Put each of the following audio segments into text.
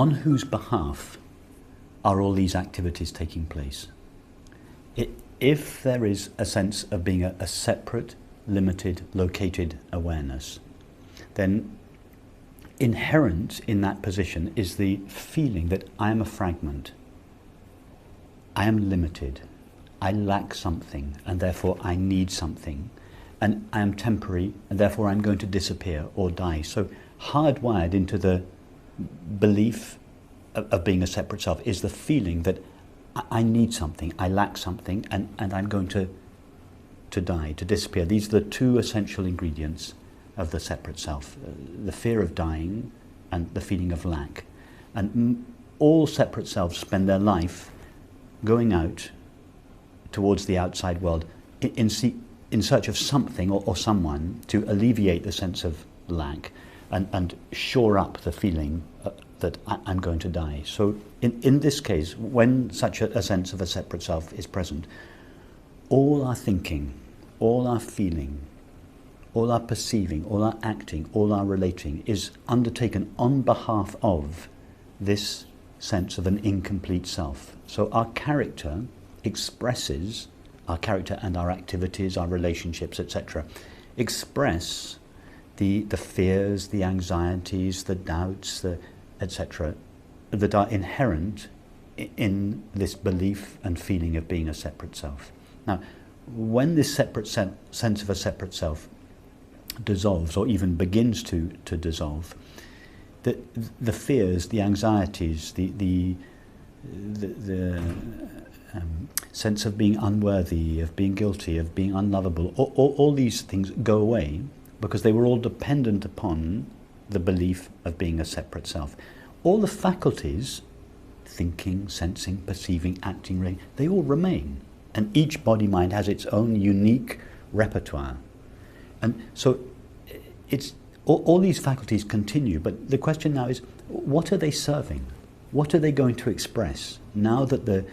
on whose behalf are all these activities taking place? If there is a sense of being a separate, limited, located awareness, then inherent in that position is the feeling that I am a fragment, I am limited, I lack something, and therefore I need something, and I am temporary, and therefore I'm going to disappear or die. So hardwired into the belief of being a separate self is the feeling that I need something, I lack something, and I'm going to die, to disappear. These are the two essential ingredients of the separate self, the fear of dying and the feeling of lack. And all separate selves spend their life going out towards the outside world in search of something or someone to alleviate the sense of lack and shore up the feeling that I'm going to die. So in this case, when such a sense of a separate self is present, all our thinking, all our feeling, all our perceiving, all our acting, all our relating is undertaken on behalf of this sense of an incomplete self. So our character expresses, our character and our activities, our relationships, etc., express the fears, the anxieties, the doubts, etc., that are inherent in this belief and feeling of being a separate self. Now, when this separate sense of a separate self dissolves, or even begins to dissolve, the fears, the anxieties, the sense of being unworthy, of being guilty, of being unlovable, all these things go away because they were all dependent upon the belief of being a separate self. All the faculties, thinking, sensing, perceiving, acting, they all remain. And each body-mind has its own unique repertoire. And so it's all these faculties continue, but the question now is, what are they serving? What are they going to express now that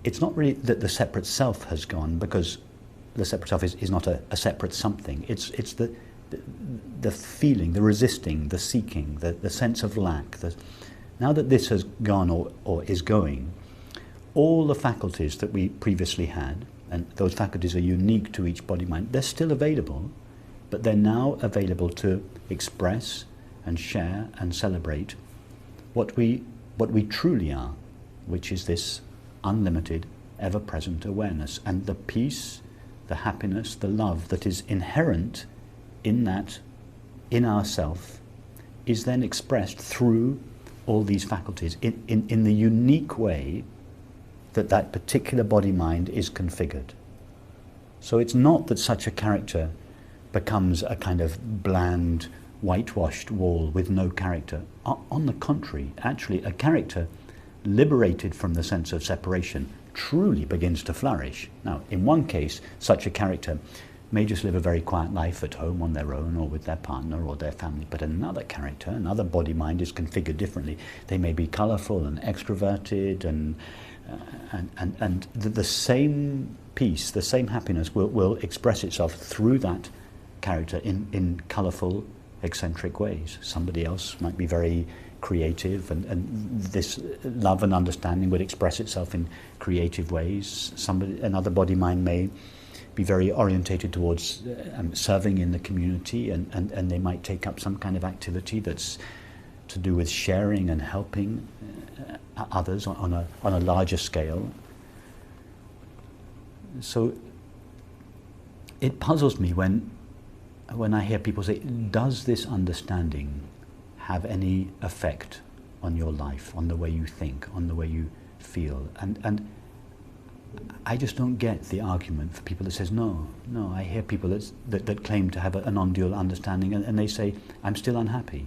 it's not really that the separate self has gone, because the separate self is not a separate something. It's the feeling, the resisting, the seeking, the sense of lack. Now that this has gone or is going, all the faculties that we previously had, and those faculties are unique to each body-mind, they're still available, but they're now available to express and share and celebrate what we truly are, which is this unlimited, ever-present awareness, and the peace, the happiness, the love that is inherent in that, in ourself, is then expressed through all these faculties in the unique way that particular body-mind is configured. So it's not that such a character becomes a kind of bland, whitewashed wall with no character. On the contrary, actually, a character liberated from the sense of separation truly begins to flourish. Now, in one case, such a character may just live a very quiet life at home on their own or with their partner or their family, but another character, another body-mind is configured differently. They may be colourful and extroverted, and the same peace, the same happiness will express itself through that character in colourful, eccentric ways. Somebody else might be very creative, and this love and understanding would express itself in creative ways. Another body-mind may be very orientated towards serving in the community, and they might take up some kind of activity that's to do with sharing and helping others on a larger scale. So it puzzles me when I hear people say, does this understanding have any effect on your life, on the way you think, on the way you feel? And I just don't get the argument for people that says, no. I hear people that claim to have a non-dual understanding, and they say, I'm still unhappy,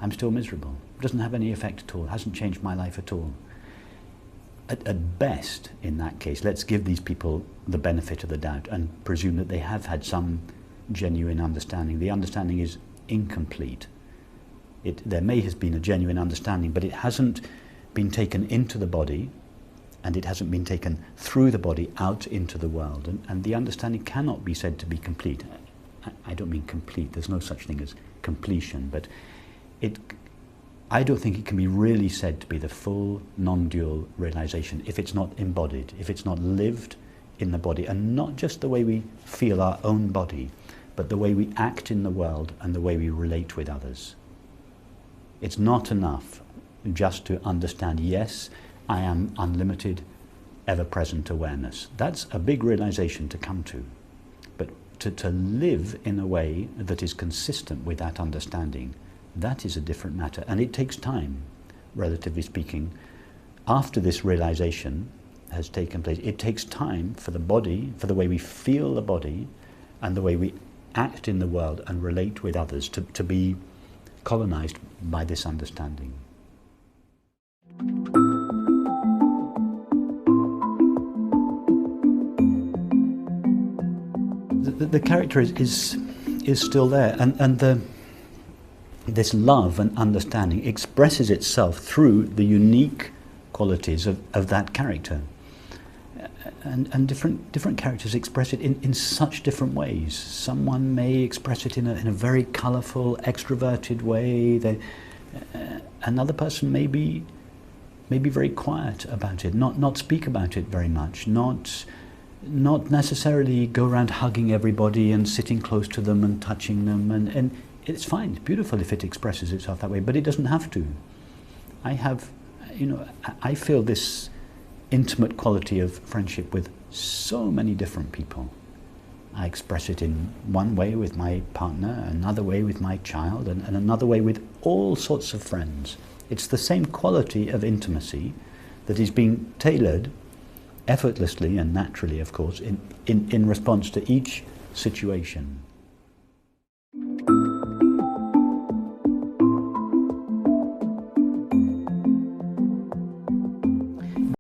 I'm still miserable. It doesn't have any effect at all, hasn't changed my life at all. At best, in that case, let's give these people the benefit of the doubt and presume that they have had some genuine understanding. The understanding is incomplete. There may have been a genuine understanding, but it hasn't been taken into the body, and it hasn't been taken through the body out into the world. And the understanding cannot be said to be complete. I don't mean complete, there's no such thing as completion, but I don't think it can be really said to be the full non-dual realization if it's not embodied, if it's not lived in the body, and not just the way we feel our own body, but the way we act in the world and the way we relate with others. It's not enough just to understand, yes, I am unlimited, ever-present awareness. That's a big realization to come to. But to live in a way that is consistent with that understanding, that is a different matter. And it takes time, relatively speaking. After this realization has taken place, it takes time for the body, for the way we feel the body, and the way we act in the world and relate with others to be colonized by this understanding. The character is still there, and this love and understanding expresses itself through the unique qualities of that character. And different characters express it in such different ways. Someone may express it in a very colourful, extroverted way. Another person may be very quiet about it, not speak about it very much, not necessarily go around hugging everybody and sitting close to them and touching them, and it's fine, it's beautiful if it expresses itself that way, but it doesn't have to. I feel this intimate quality of friendship with so many different people. I express it in one way with my partner, another way with my child, and another way with all sorts of friends. It's the same quality of intimacy that is being tailored effortlessly and naturally, of course, in response to each situation.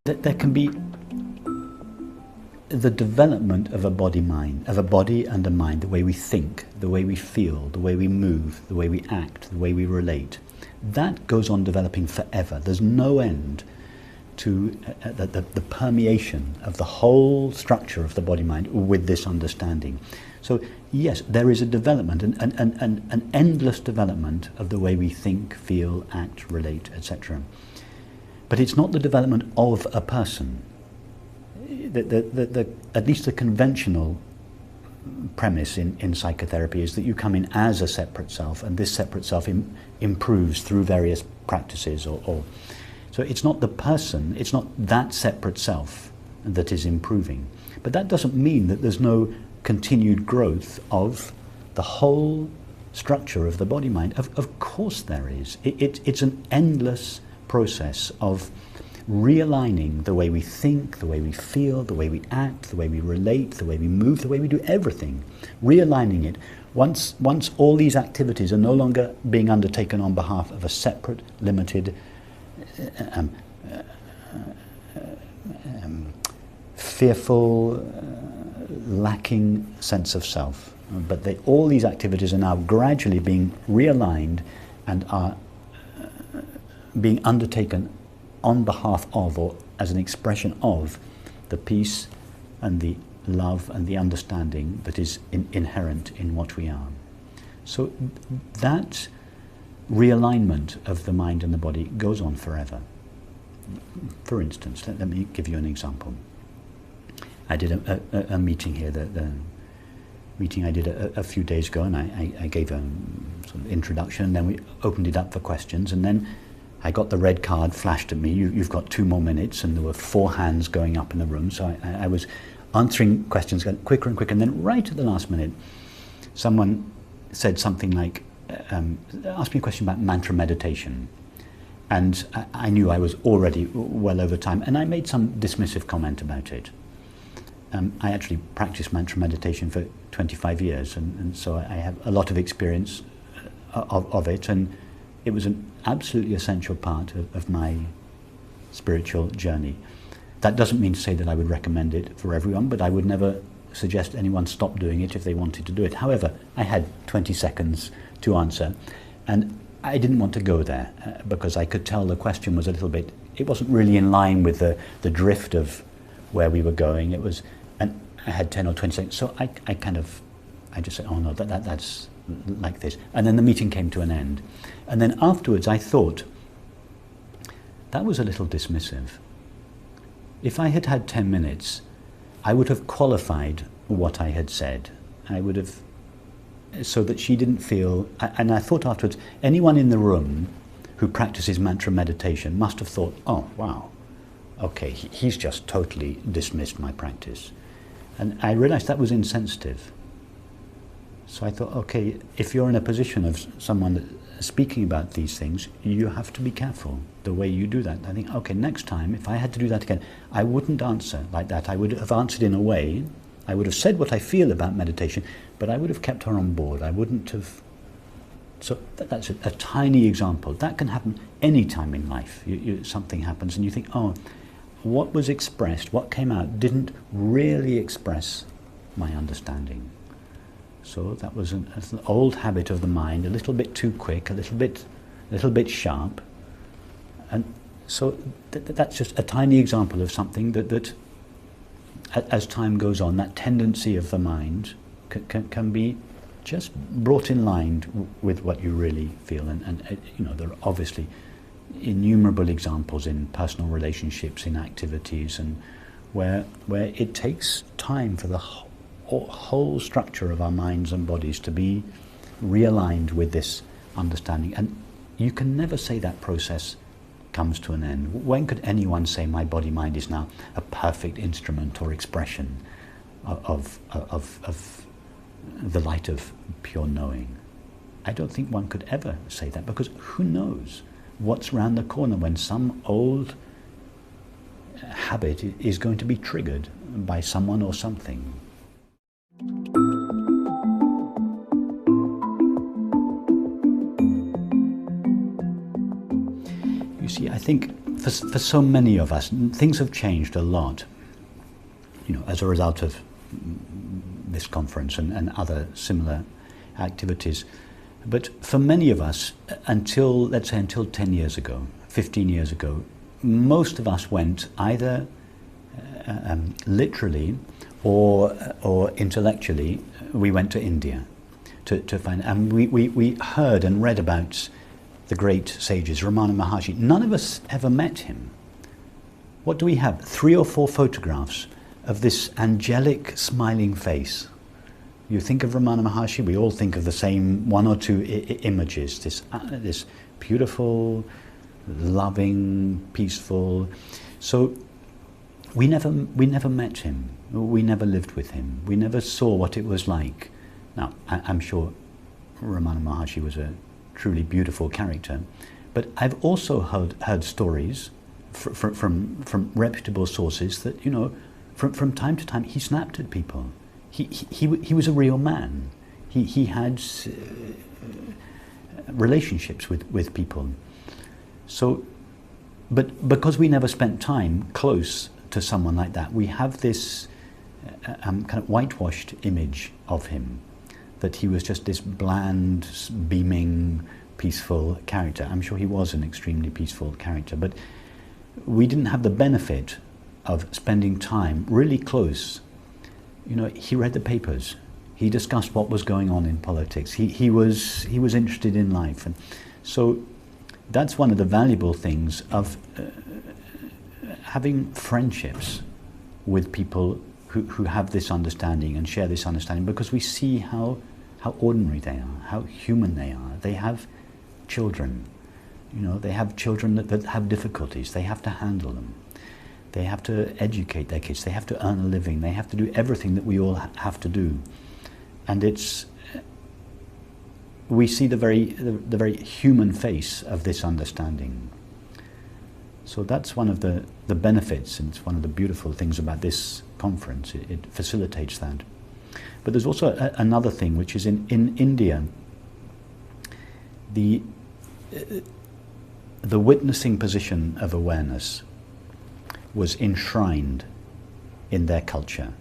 There can be the development of a body-mind, of a body and a mind, the way we think, the way we feel, the way we move, the way we act, the way we relate. That goes on developing forever. There's no end to the permeation of the whole structure of the body-mind with this understanding. So yes, there is a development, an endless development of the way we think, feel, act, relate, etc. But it's not the development of a person. At least the conventional premise in psychotherapy is that you come in as a separate self, and this separate self improves through various practices. So it's not the person, it's not that separate self that is improving. But that doesn't mean that there's no continued growth of the whole structure of the body-mind. Of course there is. It's an endless process of realigning the way we think, the way we feel, the way we act, the way we relate, the way we move, the way we do everything. Realigning it. Once all these activities are no longer being undertaken on behalf of a separate, limited, fearful, lacking sense of self. But all these activities are now gradually being realigned and are being undertaken on behalf of, or as an expression of, the peace and the love and the understanding that is inherent in what we are. So that realignment of the mind and the body goes on forever. For instance, let me give you an example. I did a meeting here, the meeting I did a few days ago, and I gave a sort of introduction, and then we opened it up for questions, and then I got the red card flashed at me. You've got 2 more minutes, and there were 4 hands going up in the room. So I was answering questions quicker and quicker, and then right at the last minute, someone said something like, asked me a question about mantra meditation. And I knew I was already well over time, and I made some dismissive comment about it. I actually practiced mantra meditation for 25 years, and so I have a lot of experience of it, and it was an absolutely essential part of my spiritual journey. That doesn't mean to say that I would recommend it for everyone, but I would never suggest anyone stop doing it if they wanted to do it. However, I had 20 seconds to answer, and I didn't want to go there because I could tell the question was a little bit, it wasn't really in line with the drift of where we were going. It was, and I had 10 or 20 seconds, so I just said, oh no, that's like this. And then the meeting came to an end. And then afterwards I thought, that was a little dismissive. If I had had 10 minutes, I would have qualified what I had said. I would have, so that she didn't feel, and I thought afterwards, anyone in the room who practices mantra meditation must have thought, oh, wow, okay, he's just totally dismissed my practice. And I realized that was insensitive. So I thought, okay, if you're in a position of someone speaking about these things, you have to be careful the way you do that. I think, okay, next time, if I had to do that again, I wouldn't answer like that. I would have answered in a way, I would have said what I feel about meditation, but I would have kept her on board. I wouldn't have. So that's a tiny example. That can happen any time in life. Something happens and you think, oh, what was expressed, what came out, didn't really express my understanding. So that was an old habit of the mind, a little bit too quick, a little bit sharp. And so that's just a tiny example of something that as time goes on, that tendency of the mind can be just brought in line with what you really feel. And you know, there are obviously innumerable examples in personal relationships, in activities, and where it takes time for the whole structure of our minds and bodies to be realigned with this understanding. And you can never say that process comes to an end. When could anyone say my body-mind is now a perfect instrument or expression of the light of pure knowing? I don't think one could ever say that, because who knows what's round the corner when some old habit is going to be triggered by someone or something. You see, I think for so many of us, things have changed a lot, you know, as a result of this conference and other similar activities. But for many of us, until 10 years ago, 15 years ago, most of us went either literally or intellectually. We went to India to find, and we heard and read about the great sages, Ramana Maharshi. None of us ever met him. What do we have? 3 or 4 photographs of this angelic smiling face. You think of Ramana Maharshi, we all think of the same 1 or 2 images, this beautiful, loving, peaceful. So we never met him. We never lived with him. We never saw what it was like. Now, I'm sure Ramana Maharshi was a truly beautiful character, but I've also heard stories from reputable sources that, you know, from time to time he snapped at people. He was a real man. He had relationships with people. So, but because we never spent time close to someone like that, we have this kind of whitewashed image of him, that he was just this bland, beaming, peaceful character. I'm sure he was an extremely peaceful character, but we didn't have the benefit of spending time really close. You know, he read the papers. He discussed what was going on in politics. He was interested in life, and so that's one of the valuable things of having friendships with people who have this understanding and share this understanding, because we see how ordinary they are, how human they are. They have children. You know, they have children that have difficulties. They have to handle them. They have to educate their kids. They have to earn a living. They have to do everything that we all have to do. And we see the very human face of this understanding. So that's one of the benefits, and it's one of the beautiful things about this conference. It facilitates that. But there's also another thing, which is in India, the witnessing position of awareness was enshrined in their culture,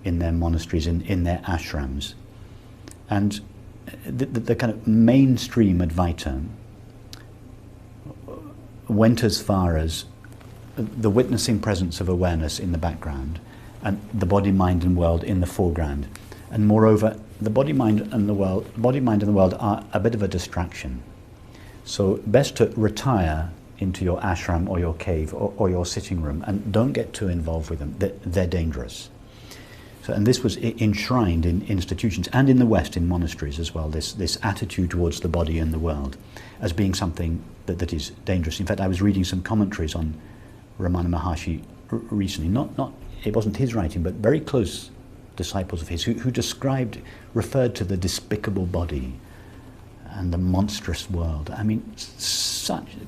in their monasteries, in their ashrams. And the kind of mainstream Advaita went as far as the witnessing presence of awareness in the background and the body, mind and world in the foreground. And moreover, the body, mind and the world are a bit of a distraction. So best to retire into your ashram or your cave or your sitting room, and don't get too involved with them. They're dangerous. So, and this was enshrined in institutions and in the West, in monasteries as well, this attitude towards the body and the world as being something that is dangerous. In fact, I was reading some commentaries on Ramana Maharshi recently. Not it wasn't his writing, but very close disciples of his who referred to the despicable body and the monstrous world. I mean,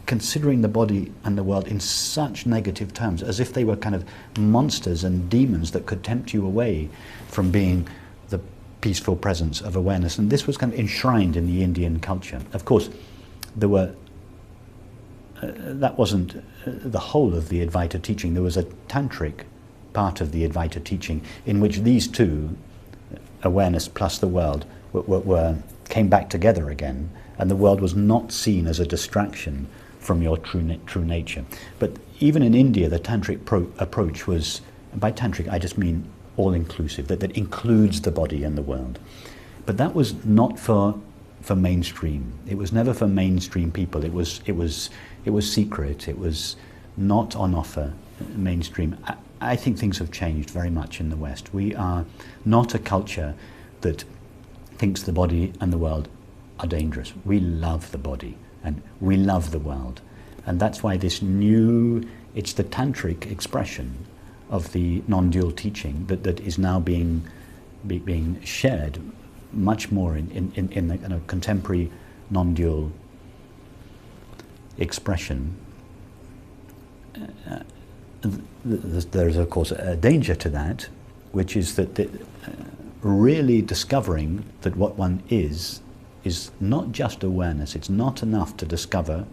considering the body and the world in such negative terms, as if they were kind of monsters and demons that could tempt you away from being the peaceful presence of awareness. And this was kind of enshrined in the Indian culture. Of course, there were that wasn't the whole of the Advaita teaching. There was a tantric part of the Advaita teaching in which these two, awareness plus the world, came back together again, and the world was not seen as a distraction from your true nature. But even in India, the tantric approach was, by tantric I just mean all-inclusive, that includes the body and the world. But that was not for mainstream. It was never for mainstream people. It was secret. It was not on offer mainstream. I think things have changed very much in the West. We are not a culture that thinks the body and the world are dangerous. We love the body and we love the world. And that's why it's the tantric expression of the non-dual teaching that is now being shared much more in the kind of contemporary non-dual expression. There's of course a danger to that, which is that really discovering that what one is not just awareness. It's not enough to discover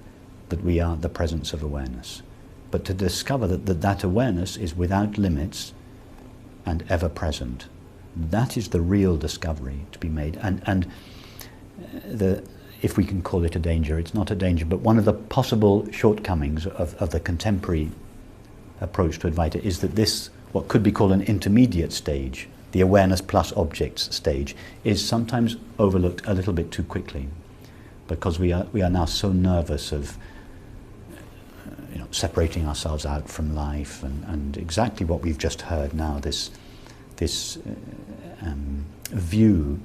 that we are the presence of awareness, but to discover that awareness is without limits and ever present. That is the real discovery to be made. And if we can call it a danger, it's not a danger, but one of the possible shortcomings of the contemporary approach to Advaita is that this, what could be called an intermediate stage, the awareness plus objects stage, is sometimes overlooked a little bit too quickly, because we are now so nervous of separating ourselves out from life, and exactly what we've just heard now, this view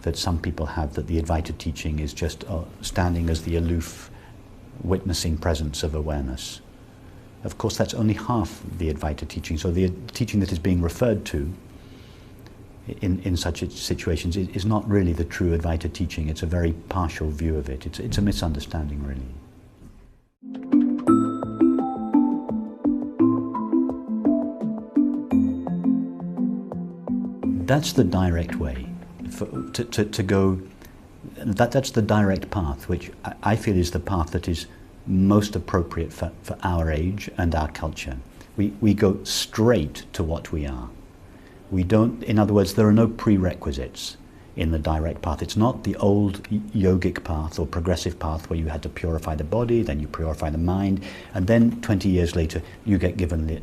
that some people have that the Advaita teaching is just standing as the aloof, witnessing presence of awareness. Of course, that's only half the Advaita teaching. So the teaching that is being referred to in such situations is not really the true Advaita teaching. It's a very partial view of it. It's a misunderstanding, really. That's the direct way to go. That's the direct path, which I feel is the path that is most appropriate for our age and our culture. We go straight to what we are. We don't, in other words, there are no prerequisites in the direct path. It's not the old yogic path or progressive path where you had to purify the body, then you purify the mind, and then 20 years later you get given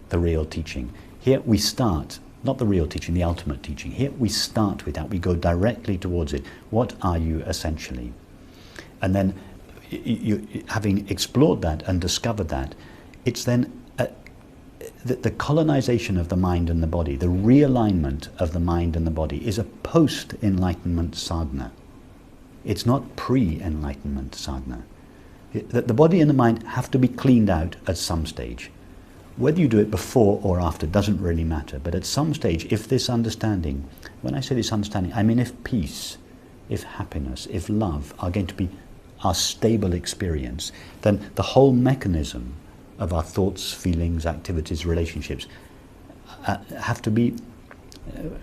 the real teaching. Here we start, not the real teaching, the ultimate teaching. Here we start with that. We go directly towards it. What are you essentially? And then you having explored that and discovered that, it's then the colonization of the mind and the body, the realignment of the mind and the body is a post-enlightenment sadhana. It's not pre-enlightenment sadhana. The body and the mind have to be cleaned out at some stage. Whether you do it before or after doesn't really matter, but at some stage, if this understanding, when I say this understanding, I mean if peace, if happiness, if love are going to be our stable experience, then the whole mechanism of our thoughts, feelings, activities, relationships have to be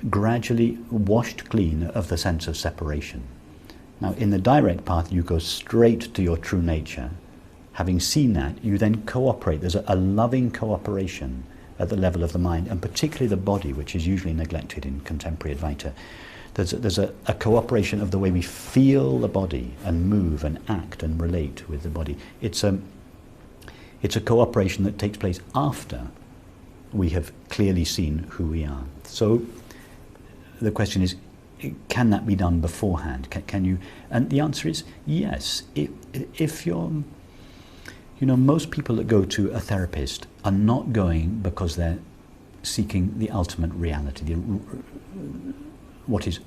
gradually washed clean of the sense of separation. Now, in the direct path, you go straight to your true nature. Having seen that, you then cooperate. There's a loving cooperation at the level of the mind, and particularly the body, which is usually neglected in contemporary Advaita. There's a cooperation of the way we feel the body and move and act and relate with the body. It's a cooperation that takes place after we have clearly seen who we are. So the question is, can that be done beforehand? Can you? And the answer is yes. If You know, most people that go to a therapist are not going because they're seeking the ultimate reality, what is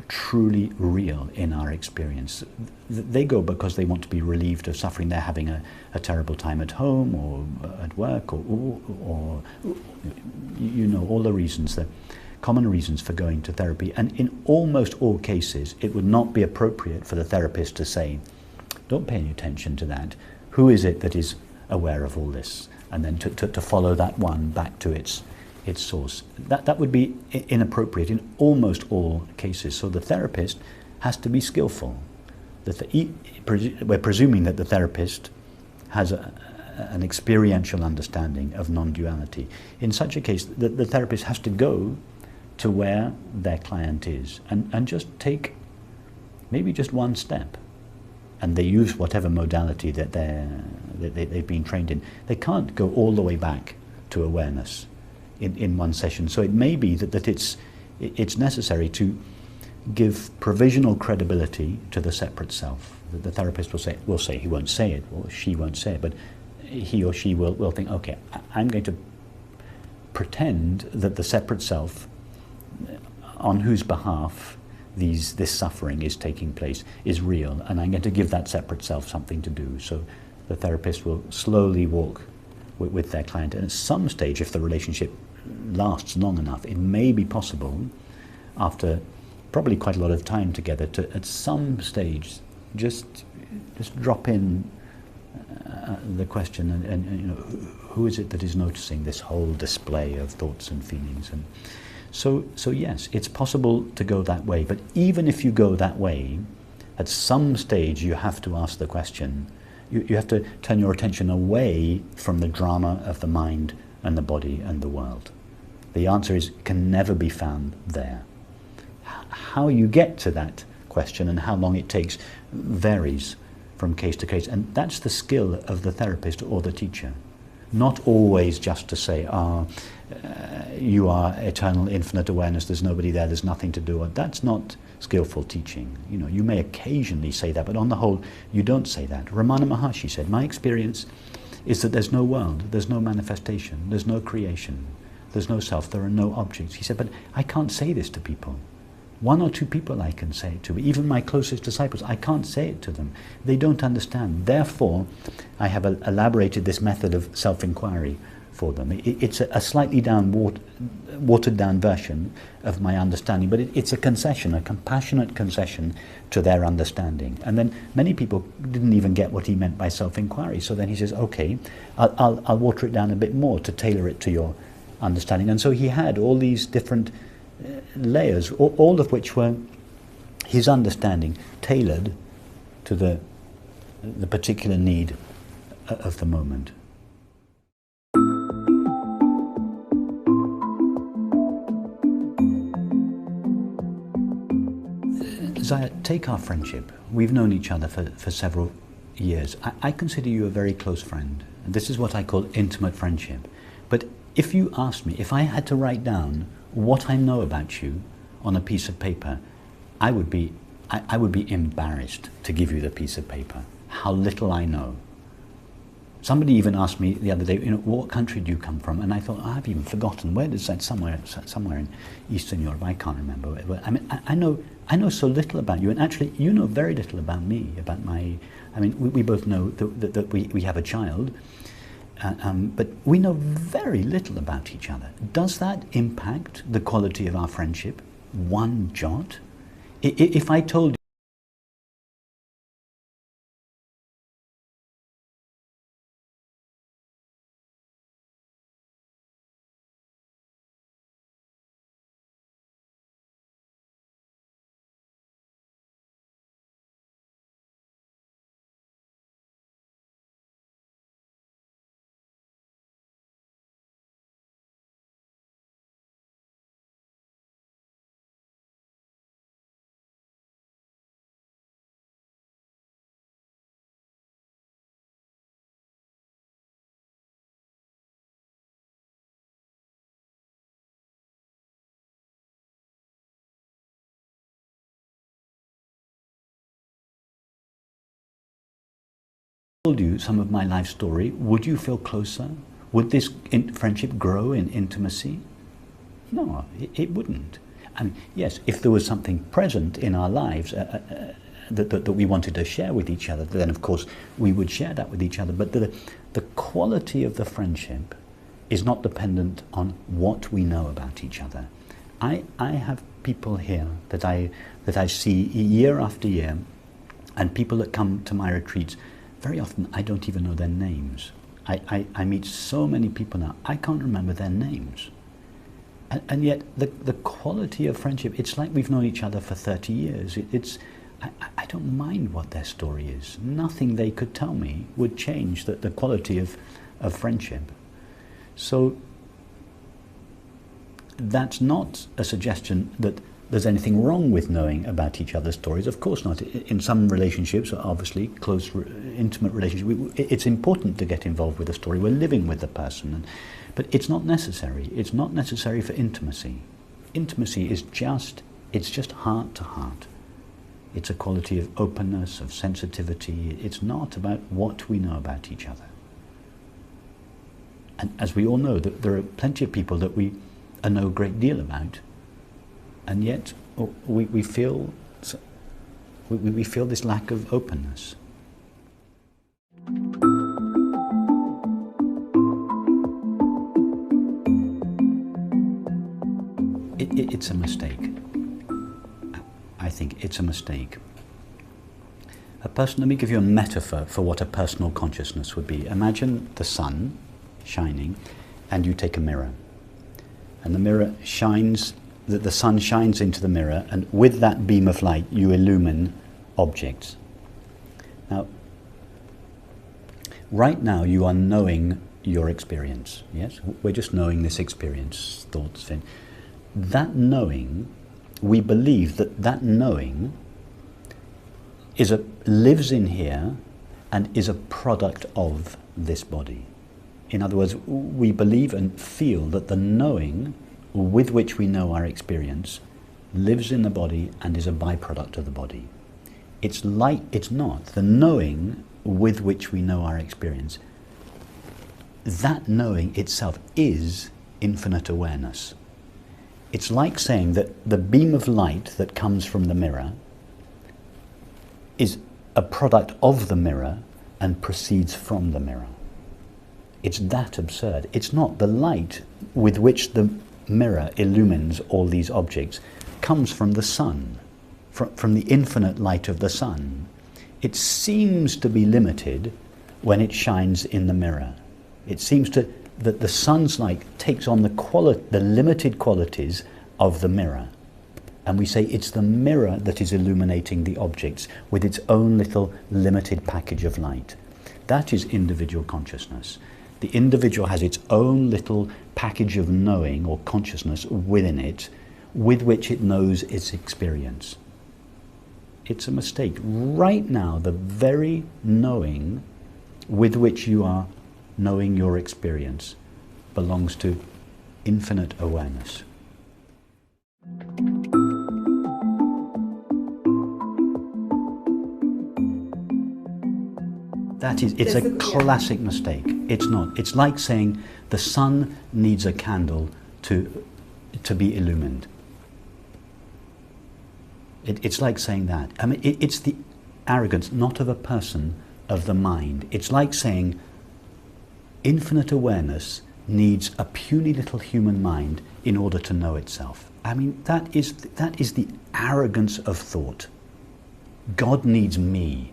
truly real in our experience. They go because they want to be relieved of suffering. They're having a terrible time at home or at work or you know, all the reasons, the common reasons for going to therapy. And in almost all cases, it would not be appropriate for the therapist to say, don't pay any attention to that. Who is it that is aware of all this? And then to follow that one back to its source. That would be inappropriate in almost all cases. So the therapist has to be skillful. We're presuming that the therapist has an experiential understanding of non-duality. In such a case, the therapist has to go to where their client is and just take maybe just one step. And they use whatever modality that they've been trained in. They can't go all the way back to awareness in one session. So it may be that it's necessary to give provisional credibility to the separate self. The therapist will say, he won't say it, or she won't say it, but he or she will think, okay, I'm going to pretend that the separate self, on whose behalf this suffering is taking place, is real, and I'm going to give that separate self something to do. So the therapist will slowly walk with their client, and at some stage, if the relationship lasts long enough, it may be possible, after probably quite a lot of time together, to at some stage just drop in the question, and you know, who is it that is noticing this whole display of thoughts and feelings? And so yes, it's possible to go that way, but even if you go that way, at some stage you have to ask the question. You have to turn your attention away from the drama of the mind and the body and the world. The answer can never be found there. How you get to that question and how long it takes varies from case to case, and that's the skill of the therapist or the teacher. Not always just to say, you are eternal, infinite awareness, there's nobody there, there's nothing to do. That's not skillful teaching. You know, you may occasionally say that, but on the whole, you don't say that. Ramana Maharshi said, my experience is that there's no world, there's no manifestation, there's no creation, there's no self, there are no objects. He said, but I can't say this to people. One or two people I can say it to, even my closest disciples, I can't say it to them. They don't understand. Therefore, I have elaborated this method of self-inquiry for them. It's a slightly watered down version of my understanding, but it's a concession, a compassionate concession to their understanding. And then many people didn't even get what he meant by self-inquiry. So then he says, okay, I'll water it down a bit more to tailor it to your understanding. And so he had all these different layers, all of which were his understanding tailored to the particular need of the moment. Zaya, take our friendship. We've known each other for several years. I consider you a very close friend. And this is what I call intimate friendship. But if you asked me, if I had to write down what I know about you on a piece of paper, I would be embarrassed to give you the piece of paper. How little I know. Somebody even asked me the other day, you know, what country do you come from? And I thought, I've even forgotten. Where does that? Somewhere in Eastern Europe. I can't remember. But I mean, I know so little about you, and actually, you know very little about me, about my. I mean, we both know that we have a child. But we know very little about each other. Does that impact the quality of our friendship? One jot? If I told you told you some of my life story, would you feel closer? Would this friendship grow in intimacy? No, it wouldn't. And yes, if there was something present in our lives that we wanted to share with each other, then of course we would share that with each other. But the quality of the friendship is not dependent on what we know about each other. I have people here that I see year after year, and people that come to my retreats, very often I don't even know their names. I meet so many people now, I can't remember their names. And yet the quality of friendship, it's like we've known each other for 30 years. I don't mind what their story is. Nothing they could tell me would change the quality of friendship. So that's not a suggestion that there's anything wrong with knowing about each other's stories. Of course not. In some relationships, obviously close, intimate relationships, it's important to get involved with the story. We're living with the person, but it's not necessary. It's not necessary for intimacy. Intimacy is just heart to heart. It's a quality of openness, of sensitivity. It's not about what we know about each other. And as we all know, there are plenty of people that we know a great deal about, and yet we feel this lack of openness. It's a mistake. I think it's a mistake. Let me give you a metaphor for what a personal consciousness would be. Imagine the sun shining, and you take a mirror, and the mirror shines. The sun shines into the mirror, and with that beam of light you illumine objects. Now, right now you are knowing your experience. Yes, we're just knowing this experience, thoughts. That knowing, we believe that knowing lives in here and is a product of this body. In other words, we believe and feel that the knowing with which we know our experience lives in the body and is a byproduct of the body. It's not. The knowing with which we know our experience, that knowing itself is infinite awareness. It's like saying that the beam of light that comes from the mirror is a product of the mirror and proceeds from the mirror. It's that absurd. It's not. The light with which the mirror illumines all these objects comes from the sun, from the infinite light of the sun. It seems to be limited when it shines in the mirror. It seems that the sun's light takes on the limited qualities of the mirror. And we say it's the mirror that is illuminating the objects with its own little limited package of light. That is individual consciousness. The individual has its own little package of knowing or consciousness within it, with which it knows its experience. It's a mistake. Right now, the very knowing with which you are knowing your experience belongs to infinite awareness. It's a classic mistake. It's not. It's like saying the sun needs a candle to be illumined. It's like saying that. I mean, it's the arrogance, not of a person, of the mind. It's like saying infinite awareness needs a puny little human mind in order to know itself. I mean, that is the arrogance of thought. God needs me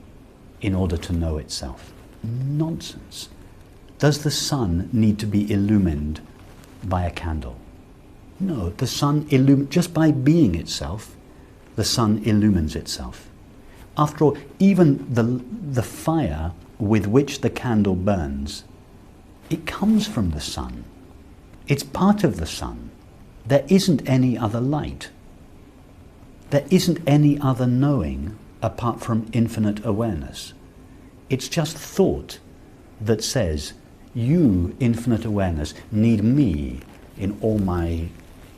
in order to know itself. Nonsense. Does the sun need to be illumined by a candle? No, the sun just by being itself, the sun illumines itself. After all, even the fire with which the candle burns, it comes from the sun. It's part of the sun. There isn't any other light. There isn't any other knowing apart from infinite awareness. It's just thought that says, you, infinite awareness, need me in all my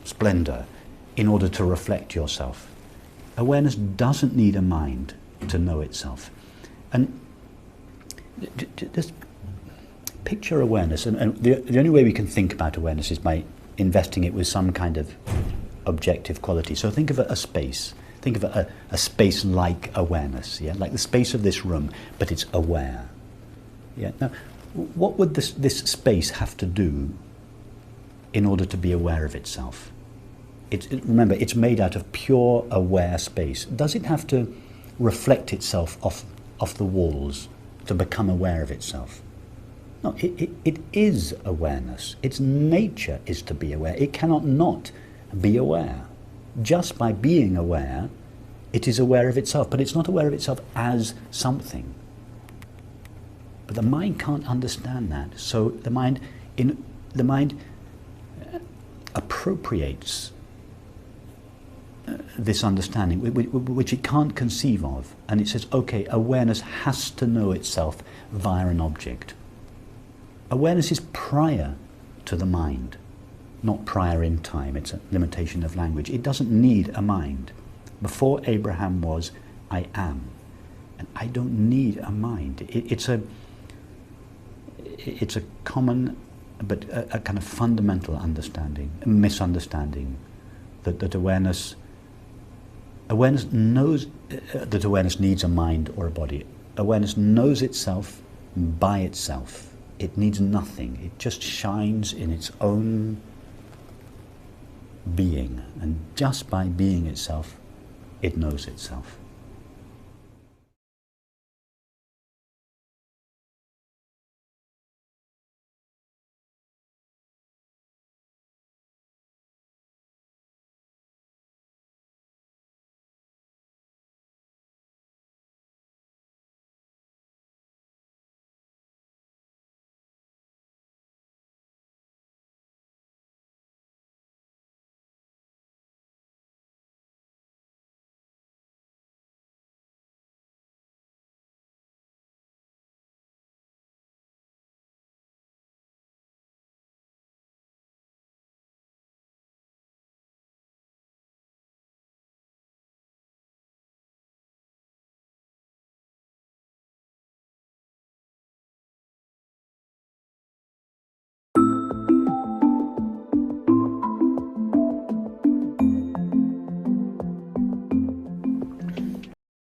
splendor in order to reflect yourself. Awareness doesn't need a mind to know itself. And Just picture awareness, and the only way we can think about awareness is by investing it with some kind of objective quality. So think of a space. Think of a space like awareness, yeah, like the space of this room, but it's aware. Yeah. Now, what would this space have to do in order to be aware of itself? Remember, it's made out of pure aware space. Does it have to reflect itself off the walls to become aware of itself? No, it is awareness. Its nature is to be aware. It cannot not be aware. Just by being aware, it is aware of itself, but it's not aware of itself as something. But the mind can't understand that. So the mind appropriates this understanding, which it can't conceive of, and it says, okay, awareness has to know itself via an object. Awareness is prior to the mind, not prior in time. It's a limitation of language. It doesn't need a mind. Before Abraham was, I am, and I don't need a mind. It's a common, but a kind of fundamental understanding, a misunderstanding, that awareness knows that awareness needs a mind or a body. Awareness knows itself by itself. It needs nothing. It just shines in its own being, and just by being itself, it knows itself.